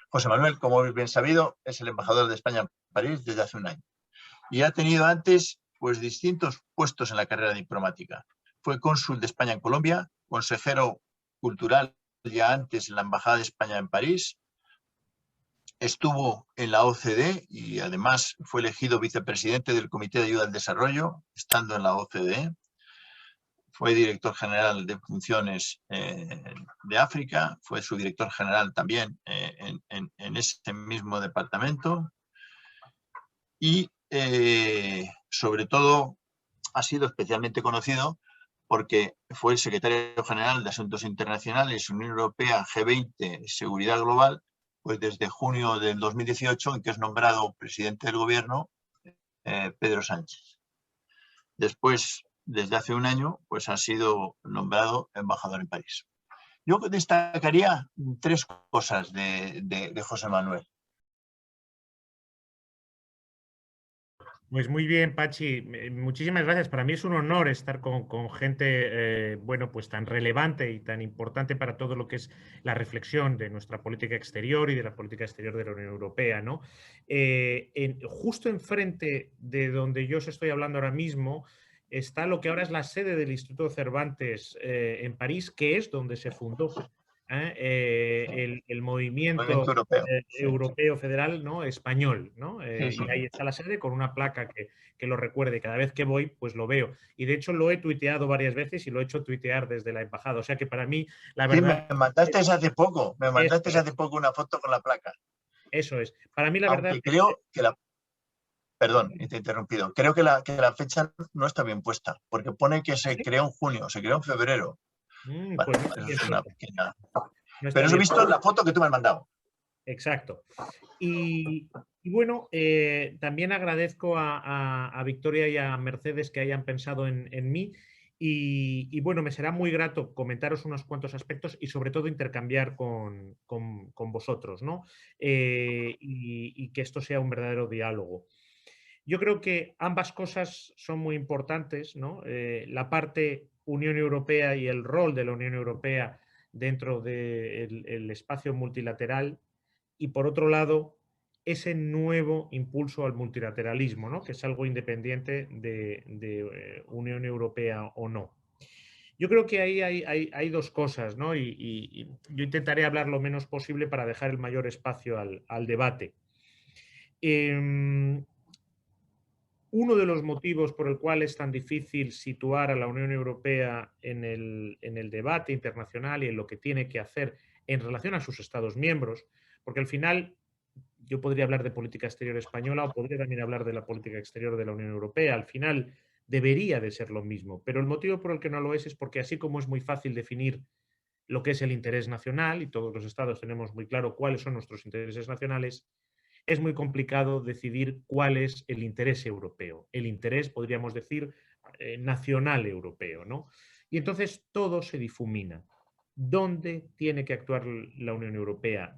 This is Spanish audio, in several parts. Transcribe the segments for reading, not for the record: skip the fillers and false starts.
José Manuel, como es bien sabido, es el embajador de España en París desde hace un año y ha tenido antes pues, distintos puestos en la carrera diplomática. Fue cónsul de España en Colombia, consejero cultural ya antes en la Embajada de España en París, estuvo en la OCDE y además fue elegido vicepresidente del Comité de Ayuda al Desarrollo, estando en la OCDE. Fue director general de funciones de África, fue su director general también en ese mismo departamento y sobre todo ha sido especialmente conocido porque fue el secretario general de Asuntos Internacionales, Unión Europea, G20, Seguridad Global, pues desde junio del 2018, en que es nombrado presidente del gobierno Pedro Sánchez. Después, desde hace un año, pues ha sido nombrado embajador en París. Yo destacaría tres cosas de José Manuel. Pues muy bien, Pachi. Muchísimas gracias. Para mí es un honor estar con gente, bueno, pues tan relevante y tan importante para todo lo que es la reflexión de nuestra política exterior y de la política exterior de la Unión Europea, ¿no? Justo enfrente de donde yo os estoy hablando ahora mismo está lo que ahora es la sede del Instituto Cervantes en París, que es donde se fundó el movimiento Europeo. Sí. europeo federal, ¿no? Español, ¿no? Sí, sí. Y ahí está la sede con una placa que lo recuerde. Cada vez que voy, pues lo veo. Y de hecho lo he tuiteado varias veces y lo he hecho tuitear desde la embajada. O sea que para mí, la Sí, verdad, me mandaste hace poco, eso es. una foto con la placa. Eso es. Para mí, la verdad Aunque es que... creo que perdón, te he interrumpido. Creo que la fecha no está bien puesta, porque pone que ¿Ah, se sí? creó en junio, se creó en febrero. Bueno, Pues no está eso bien es una puesta. pequeña. No Pero está eso he bien visto puesta. en la foto que tú me has mandado. Exacto. Y bueno, también agradezco a Victoria y a Mercedes que hayan pensado en mí y bueno, me será muy grato comentaros unos cuantos aspectos y sobre todo intercambiar con vosotros, ¿no? Y que esto sea un verdadero diálogo. Yo creo que ambas cosas son muy importantes, ¿no? La parte Unión Europea y el rol de la Unión Europea dentro del espacio multilateral y por otro lado, ese nuevo impulso al multilateralismo, ¿no? Que es algo independiente de Unión Europea o no. Yo creo que ahí hay dos cosas, ¿no? Y yo intentaré hablar lo menos posible para dejar el mayor espacio al debate. Eh, Uno de los motivos por el cual es tan difícil situar a la Unión Europea en el debate internacional y en lo que tiene que hacer en relación a sus Estados miembros, porque al final yo podría hablar de política exterior española o podría también hablar de la política exterior de la Unión Europea. Al final debería de ser lo mismo, pero el motivo por el que no lo es porque así como es muy fácil definir lo que es el interés nacional y todos los estados tenemos muy claro cuáles son nuestros intereses nacionales, es muy complicado decidir cuál es el interés europeo. El interés, podríamos decir, nacional europeo, ¿no? Y entonces todo se difumina. ¿Dónde tiene que actuar la Unión Europea?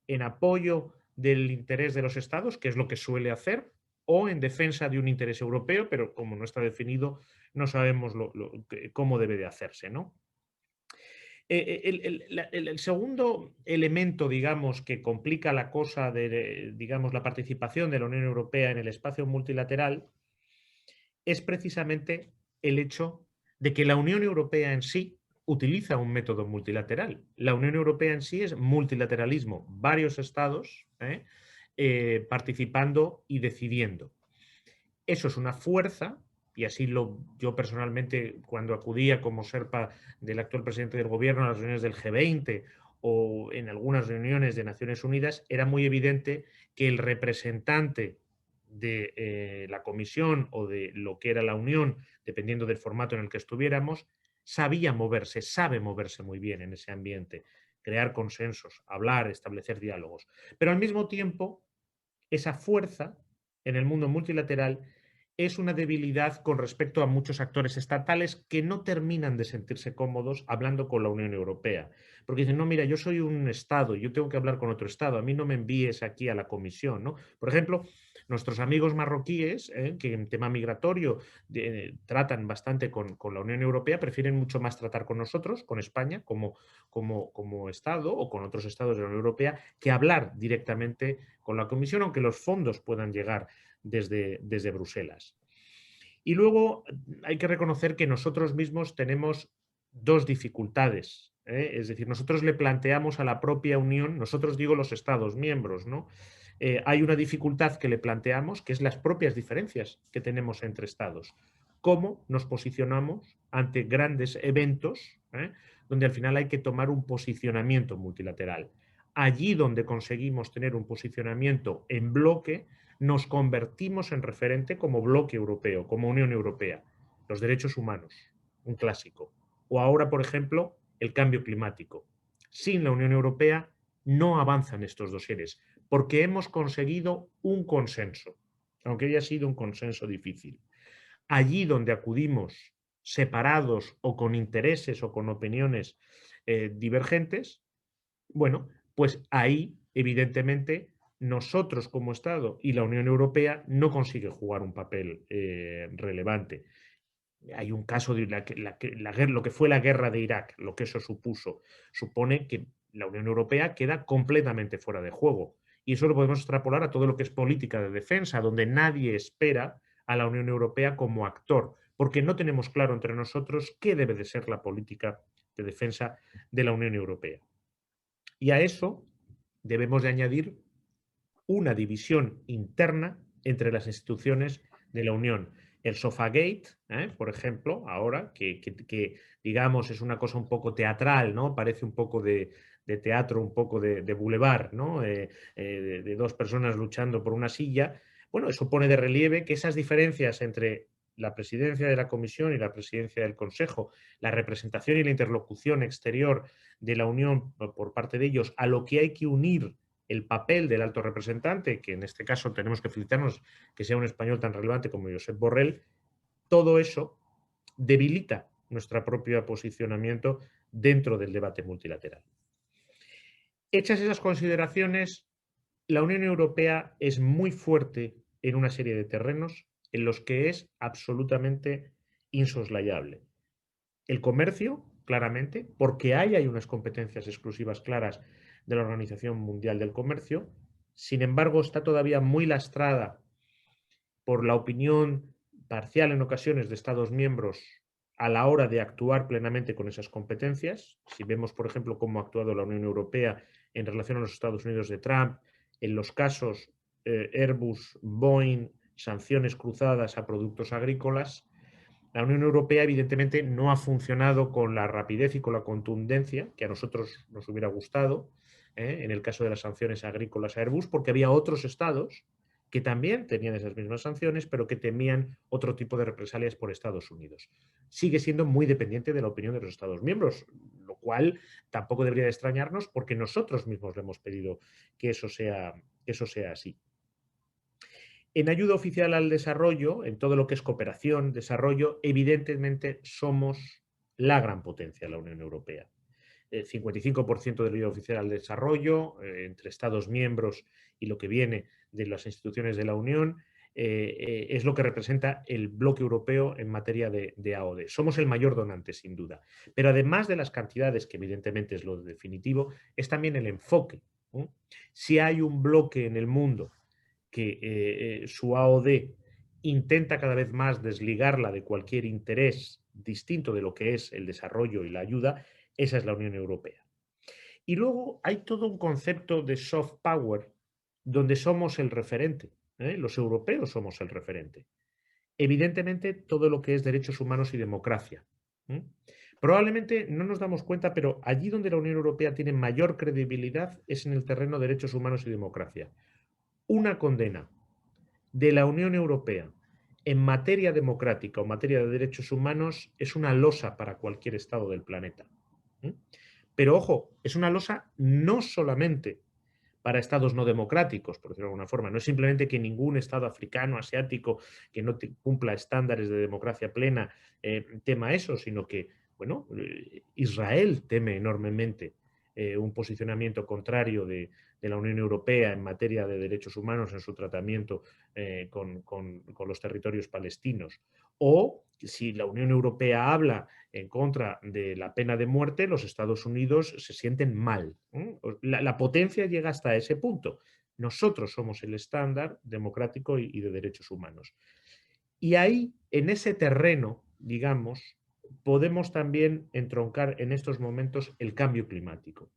¿En apoyo del interés de los estados, que es lo que suele hacer, o en defensa de un interés europeo, pero como no está definido, no sabemos cómo debe de hacerse, ¿no? El segundo elemento, digamos, que complica la cosa de, digamos, la participación de la Unión Europea en el espacio multilateral es precisamente el hecho de que la Unión Europea en sí utiliza un método multilateral. La Unión Europea en sí es multilateralismo, varios estados participando y decidiendo. Eso es una fuerza, y así yo personalmente, cuando acudía como serpa del actual presidente del gobierno a las reuniones del G20 o en algunas reuniones de Naciones Unidas, era muy evidente que el representante de la Comisión o de lo que era la Unión, dependiendo del formato en el que estuviéramos, sabía moverse, sabe moverse muy bien en ese ambiente, crear consensos, hablar, establecer diálogos. Pero al mismo tiempo, esa fuerza en el mundo multilateral es una debilidad con respecto a muchos actores estatales que no terminan de sentirse cómodos hablando con la Unión Europea. Porque dicen, no, mira, yo soy un Estado, yo tengo que hablar con otro Estado, a mí no me envíes aquí a la Comisión, ¿no? Por ejemplo, nuestros amigos marroquíes, que en tema migratorio tratan bastante con la Unión Europea, prefieren mucho más tratar con nosotros, con España, como Estado o con otros Estados de la Unión Europea, que hablar directamente con la Comisión, aunque los fondos puedan llegar desde Bruselas. Y luego hay que reconocer que nosotros mismos tenemos dos dificultades. Es decir, nosotros le planteamos a la propia Unión, nosotros digo los Estados miembros, ¿no? Hay una dificultad que le planteamos, que es las propias diferencias que tenemos entre Estados. Cómo nos posicionamos ante grandes eventos, donde al final hay que tomar un posicionamiento multilateral. Allí donde conseguimos tener un posicionamiento en bloque, nos convertimos en referente como bloque europeo, como Unión Europea. Los derechos humanos, un clásico. O ahora, por ejemplo, el cambio climático. Sin la Unión Europea no avanzan estos dosieres, porque hemos conseguido un consenso, aunque haya sido un consenso difícil. Allí donde acudimos separados o con intereses o con opiniones divergentes, bueno, pues ahí, evidentemente, nosotros como Estado y la Unión Europea no consiguen jugar un papel relevante. Hay un caso de lo que fue la guerra de Irak, lo que eso supuso. Supone que la Unión Europea queda completamente fuera de juego. Y eso lo podemos extrapolar a todo lo que es política de defensa, donde nadie espera a la Unión Europea como actor, porque no tenemos claro entre nosotros qué debe de ser la política de defensa de la Unión Europea. Y a eso debemos de añadir una división interna entre las instituciones de la Unión. El Sofagate, por ejemplo, ahora, que digamos es una cosa un poco teatral, ¿no? Parece un poco de teatro, un poco de boulevard, ¿no? De dos personas luchando por una silla. Bueno, eso pone de relieve que esas diferencias entre la presidencia de la Comisión y la presidencia del Consejo, la representación y la interlocución exterior de la Unión por parte de ellos, a lo que hay que unir el papel del alto representante, que en este caso tenemos que felicitarnos que sea un español tan relevante como Josep Borrell, todo eso debilita nuestro propio posicionamiento dentro del debate multilateral. Hechas esas consideraciones, la Unión Europea es muy fuerte en una serie de terrenos en los que es absolutamente insoslayable. El comercio, claramente, porque hay unas competencias exclusivas claras de la Organización Mundial del Comercio. Sin embargo, está todavía muy lastrada por la opinión parcial en ocasiones de Estados miembros a la hora de actuar plenamente con esas competencias. Si vemos, por ejemplo, cómo ha actuado la Unión Europea en relación a los Estados Unidos de Trump, en los casos Airbus, Boeing, sanciones cruzadas a productos agrícolas, la Unión Europea, evidentemente, no ha funcionado con la rapidez y con la contundencia que a nosotros nos hubiera gustado, en el caso de las sanciones agrícolas a Airbus, porque había otros estados que también tenían esas mismas sanciones, pero que temían otro tipo de represalias por Estados Unidos. Sigue siendo muy dependiente de la opinión de los Estados miembros, lo cual tampoco debería de extrañarnos porque nosotros mismos le hemos pedido que eso sea así. En ayuda oficial al desarrollo, en todo lo que es cooperación, desarrollo, evidentemente somos la gran potencia de la Unión Europea. El 55% de la ayuda oficial al desarrollo, entre Estados miembros y lo que viene de las instituciones de la Unión, es lo que representa el bloque europeo en materia de AOD. Somos el mayor donante, sin duda. Pero además de las cantidades, que evidentemente es lo definitivo, es también el enfoque. Si hay un bloque en el mundo que su AOD intenta cada vez más desligarla de cualquier interés distinto de lo que es el desarrollo y la ayuda, esa es la Unión Europea. Y luego hay todo un concepto de soft power donde somos el referente, los europeos somos el referente. Evidentemente, todo lo que es derechos humanos y democracia. Probablemente no nos damos cuenta, pero allí donde la Unión Europea tiene mayor credibilidad es en el terreno de derechos humanos y democracia. Una condena de la Unión Europea en materia democrática o materia de derechos humanos es una losa para cualquier Estado del planeta. Pero ojo, es una losa no solamente para estados no democráticos, por decirlo de alguna forma. No es simplemente que ningún estado africano, asiático, que no cumpla estándares de democracia plena tema eso, sino que, bueno, Israel teme enormemente un posicionamiento contrario de la Unión Europea en materia de derechos humanos en su tratamiento con los territorios palestinos. O si la Unión Europea habla en contra de la pena de muerte, los Estados Unidos se sienten mal. La potencia llega hasta ese punto. Nosotros somos el estándar democrático y de derechos humanos. Y ahí, en ese terreno, digamos, podemos también entroncar en estos momentos el cambio climático.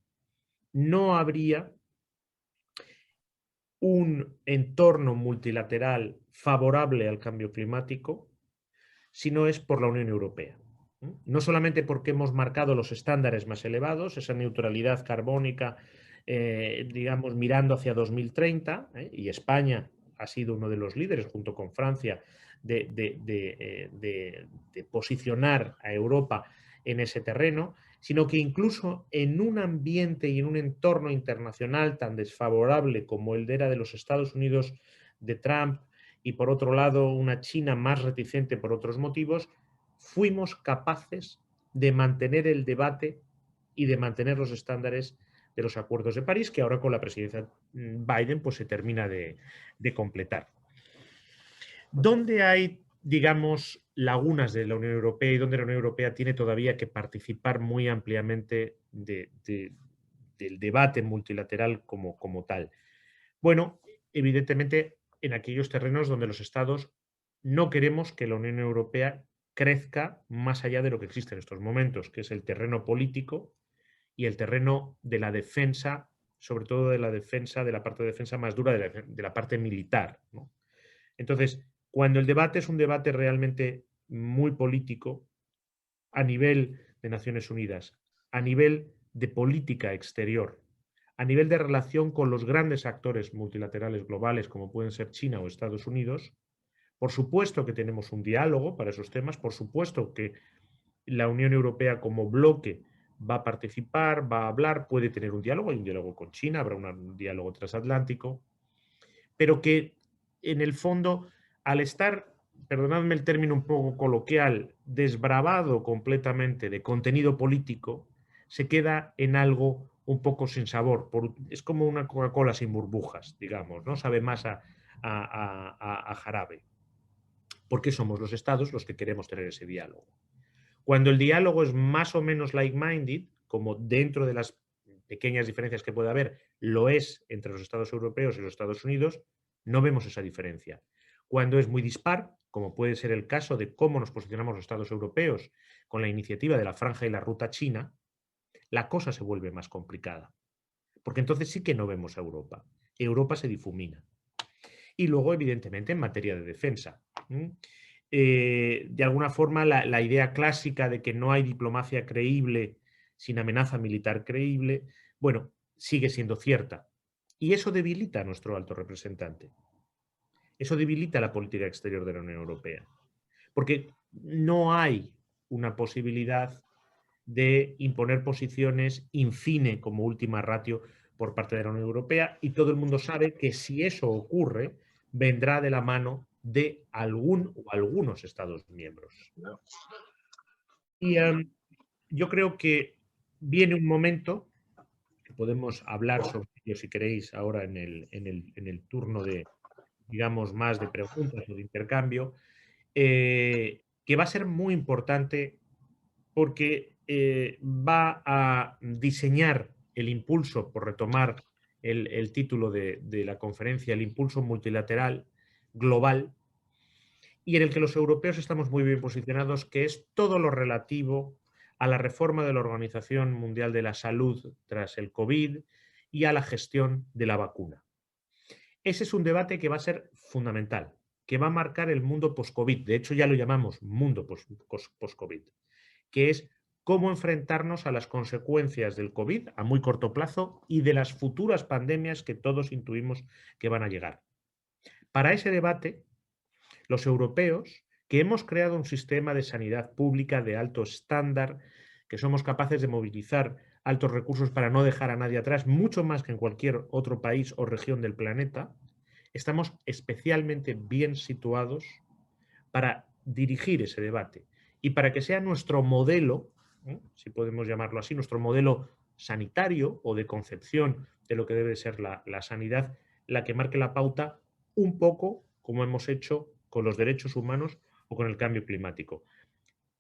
No habría un entorno multilateral favorable al cambio climático si no es por la Unión Europea. No solamente porque hemos marcado los estándares más elevados, esa neutralidad carbónica, digamos, mirando hacia 2030, y España ha sido uno de los líderes, junto con Francia, de posicionar a Europa en ese terreno, sino que incluso en un ambiente y en un entorno internacional tan desfavorable como el era de los Estados Unidos de Trump, y por otro lado una China más reticente por otros motivos, fuimos capaces de mantener el debate y de mantener los estándares de los acuerdos de París, que ahora con la presidencia Biden pues se termina de completar. ¿Dónde hay, digamos, lagunas de la Unión Europea y donde la Unión Europea tiene todavía que participar muy ampliamente del debate multilateral como tal? Bueno, evidentemente en aquellos terrenos donde los estados no queremos que la Unión Europea crezca más allá de lo que existe en estos momentos, que es el terreno político y el terreno de la defensa, sobre todo de la defensa, de la parte de defensa más dura, de la parte militar, ¿no? Entonces, cuando el debate es un debate realmente muy político, a nivel de Naciones Unidas, a nivel de política exterior, a nivel de relación con los grandes actores multilaterales globales como pueden ser China o Estados Unidos, por supuesto que tenemos un diálogo para esos temas, por supuesto que la Unión Europea como bloque va a participar, va a hablar, puede tener un diálogo, hay un diálogo con China, habrá un diálogo transatlántico, pero que en el fondo, al estar, perdonadme el término un poco coloquial, desbravado completamente de contenido político, se queda en algo un poco sin sabor. Es como una Coca-Cola sin burbujas, digamos, ¿no? Sabe más a jarabe. Porque somos los estados los que queremos tener ese diálogo. Cuando el diálogo es más o menos like-minded, como dentro de las pequeñas diferencias que puede haber, lo es entre los Estados europeos y los Estados Unidos, no vemos esa diferencia. Cuando es muy dispar, como puede ser el caso de cómo nos posicionamos los Estados europeos con la iniciativa de la Franja y la Ruta China, la cosa se vuelve más complicada. Porque entonces sí que no vemos a Europa. Europa se difumina. Y luego, evidentemente, en materia de defensa. De alguna forma, la idea clásica de que no hay diplomacia creíble sin amenaza militar creíble, bueno, sigue siendo cierta. Y eso debilita a nuestro alto representante. Eso debilita la política exterior de la Unión Europea. Porque no hay una posibilidad de imponer posiciones in fine como última ratio por parte de la Unión Europea, y todo el mundo sabe que si eso ocurre, vendrá de la mano de algún o algunos Estados miembros. Y yo creo que viene un momento, que podemos hablar sobre ello si queréis ahora en el turno de, digamos, más de preguntas o de intercambio, que va a ser muy importante porque va a diseñar el impulso, por retomar el título de la conferencia, el impulso multilateral global, y en el que los europeos estamos muy bien posicionados, que es todo lo relativo a la reforma de la Organización Mundial de la Salud tras el COVID y a la gestión de la vacuna. Ese es un debate que va a ser fundamental, que va a marcar el mundo post-COVID. De hecho, ya lo llamamos mundo post-COVID, que es cómo enfrentarnos a las consecuencias del COVID a muy corto plazo y de las futuras pandemias que todos intuimos que van a llegar. Para ese debate, los europeos, que hemos creado un sistema de sanidad pública de alto estándar, que somos capaces de movilizar altos recursos para no dejar a nadie atrás, mucho más que en cualquier otro país o región del planeta, estamos especialmente bien situados para dirigir ese debate y para que sea nuestro modelo, si podemos llamarlo así, nuestro modelo sanitario o de concepción de lo que debe ser la sanidad, la que marque la pauta un poco como hemos hecho con los derechos humanos o con el cambio climático.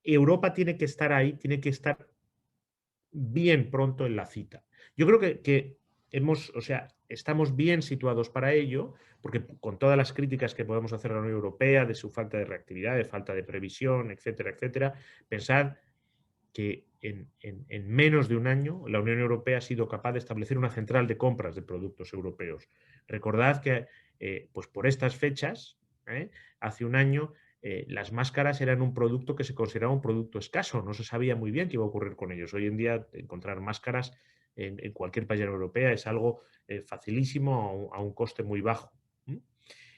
Europa tiene que estar ahí, tiene que estar bien pronto en la cita. Yo creo que estamos bien situados para ello, porque con todas las críticas que podemos hacer a la Unión Europea de su falta de reactividad, de falta de previsión, etcétera, etcétera, pensad que en menos de un año la Unión Europea ha sido capaz de establecer una central de compras de productos europeos. Recordad que pues por estas fechas, hace un año, las máscaras eran un producto que se consideraba un producto escaso, no se sabía muy bien qué iba a ocurrir con ellos. Hoy en día encontrar máscaras en cualquier país de la Unión Europea es algo facilísimo a un coste muy bajo.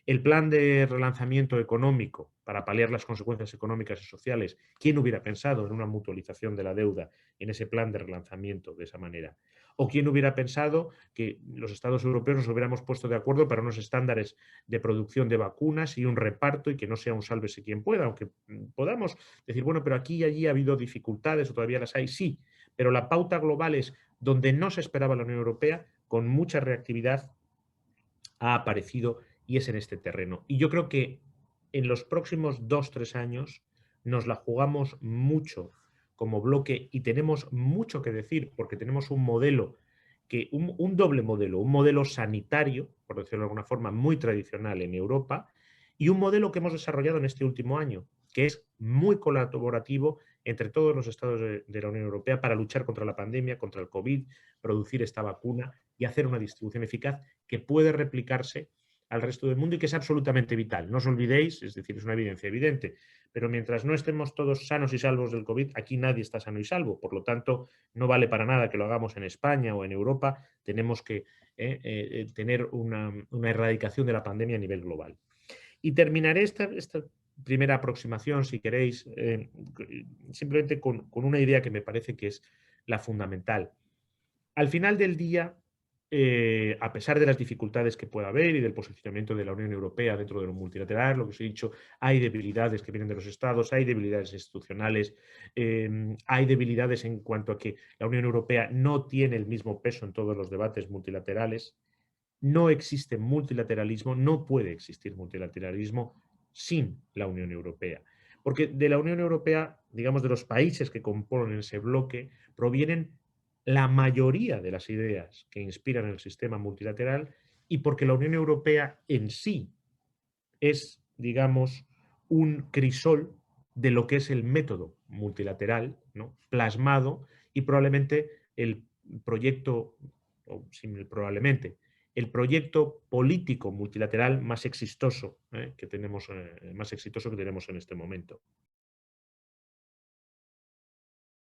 El plan de relanzamiento económico para paliar las consecuencias económicas y sociales. ¿Quién hubiera pensado en una mutualización de la deuda en ese plan de relanzamiento de esa manera? ¿O quién hubiera pensado que los Estados europeos nos hubiéramos puesto de acuerdo para unos estándares de producción de vacunas y un reparto y que no sea un sálvese quien pueda? Aunque podamos decir, bueno, pero aquí y allí ha habido dificultades o todavía las hay, sí, pero la pauta global es donde no se esperaba la Unión Europea, con mucha reactividad ha aparecido y es en este terreno. Y yo creo que en los próximos 2-3 años nos la jugamos mucho como bloque y tenemos mucho que decir porque tenemos un modelo, un doble modelo, un modelo sanitario, por decirlo de alguna forma, muy tradicional en Europa y un modelo que hemos desarrollado en este último año, que es muy colaborativo entre todos los estados de la Unión Europea para luchar contra la pandemia, contra el COVID, producir esta vacuna y hacer una distribución eficaz que puede replicarse al resto del mundo y que es absolutamente vital. No os olvidéis, es decir, es una evidencia evidente, pero mientras no estemos todos sanos y salvos del COVID, aquí nadie está sano y salvo. Por lo tanto, no vale para nada que lo hagamos en España o en Europa. Tenemos que tener una erradicación de la pandemia a nivel global. Y terminaré esta primera aproximación, si queréis, simplemente con una idea que me parece que es la fundamental. Al final del día, a pesar de las dificultades que pueda haber y del posicionamiento de la Unión Europea dentro de lo multilateral, lo que os he dicho, hay debilidades que vienen de los estados, hay debilidades institucionales, hay debilidades en cuanto a que la Unión Europea no tiene el mismo peso en todos los debates multilaterales. No existe multilateralismo, no puede existir multilateralismo sin la Unión Europea. Porque de la Unión Europea, digamos, de los países que componen ese bloque, provienen la mayoría de las ideas que inspiran el sistema multilateral y porque la Unión Europea en sí es, digamos, un crisol de lo que es el método multilateral, ¿no?, plasmado y probablemente el proyecto, o probablemente, el proyecto político multilateral más exitoso, más exitoso que tenemos en este momento.